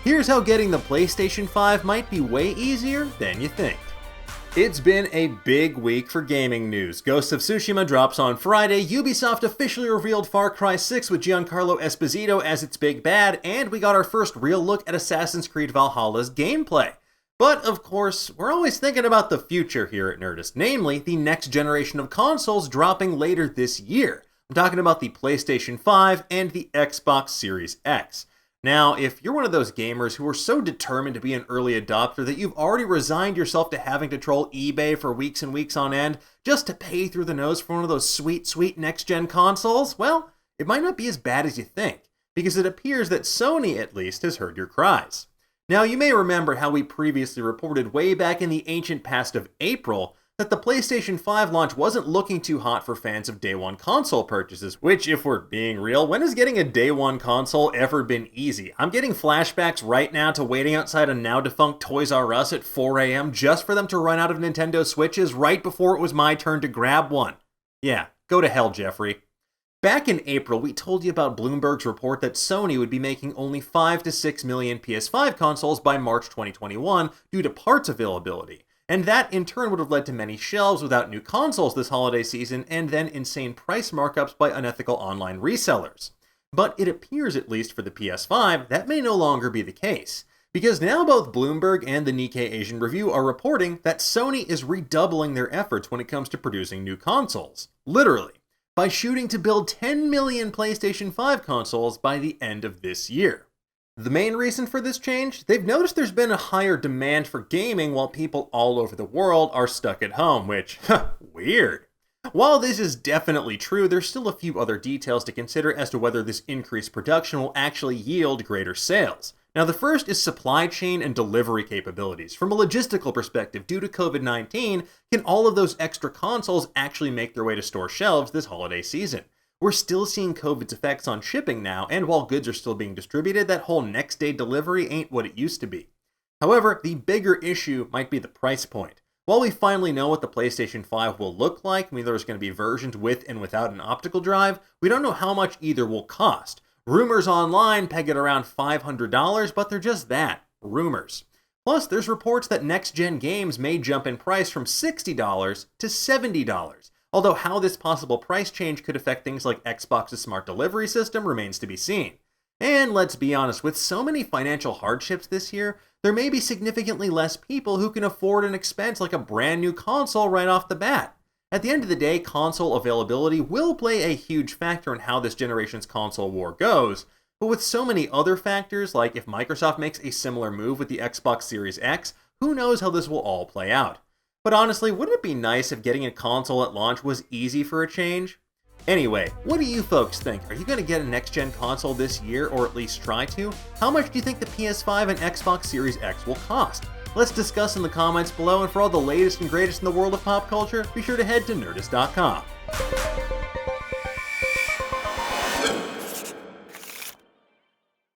Here's how getting the PlayStation 5 might be way easier than you think. It's been a big week for gaming news. Ghost of Tsushima drops on Friday, Ubisoft officially revealed Far Cry 6 with Giancarlo Esposito as its big bad, and we got our first real look at Assassin's Creed Valhalla's gameplay. But of course, we're always thinking about the future here at Nerdist, namely the next generation of consoles dropping later this year. I'm talking about the PlayStation 5 and the Xbox Series X. Now, if you're one of those gamers who are so determined to be an early adopter that you've already resigned yourself to having to troll eBay for weeks and weeks on end just to pay through the nose for one of those sweet next-gen consoles, well, it might not be as bad as you think, because it appears that Sony, at least, has heard your cries. Now, you may remember how we previously reported way back in the ancient past of April that the PlayStation 5 launch wasn't looking too hot for fans of day one console purchases, which, if we're being real, when has getting a day one console ever been easy? I'm getting flashbacks right now to waiting outside a now defunct Toys R Us at 4 a.m. just for them to run out of Nintendo Switches right before it was my turn to grab one. Yeah, go to hell, Jeffrey. Back in April, we told you about Bloomberg's report that Sony would be making only 5 to 6 million PS5 consoles by March 2021 due to parts availability. And that, in turn, would have led to many shelves without new consoles this holiday season, and then insane price markups by unethical online resellers. But it appears, at least for the PS5, that may no longer be the case. Because now both Bloomberg and the Nikkei Asian Review are reporting that Sony is redoubling their efforts when it comes to producing new consoles. Literally. By shooting to build 10 million PlayStation 5 consoles by the end of this year. The main reason for this change? They've noticed there's been a higher demand for gaming while people all over the world are stuck at home, which, weird. While this is definitely true, there's still a few other details to consider as to whether this increased production will actually yield greater sales. Now, the first is supply chain and delivery capabilities. From a logistical perspective, due to COVID-19, can all of those extra consoles actually make their way to store shelves this holiday season? We're still seeing COVID's effects on shipping now, and while goods are still being distributed, that whole next day delivery ain't what it used to be. However, the bigger issue might be the price point. While we finally know what the PlayStation 5 will look like, there's going to be versions with and without an optical drive, we don't know how much either will cost. Rumors online peg it around $500, but they're just that, rumors. Plus, there's reports that next-gen games may jump in price from $60 to $70. Although how this possible price change could affect things like Xbox's smart delivery system remains to be seen. And let's be honest, with so many financial hardships this year, there may be significantly less people who can afford an expense like a brand new console right off the bat. At the end of the day, console availability will play a huge factor in how this generation's console war goes, but with so many other factors, like if Microsoft makes a similar move with the Xbox Series X, who knows how this will all play out. But honestly, wouldn't it be nice if getting a console at launch was easy for a change? Anyway, what do you folks think? Are you going to get a next-gen console this year, or at least try to? How much do you think the PS5 and Xbox Series X will cost? Let's discuss in the comments below, and for all the latest and greatest in the world of pop culture, be sure to head to Nerdist.com.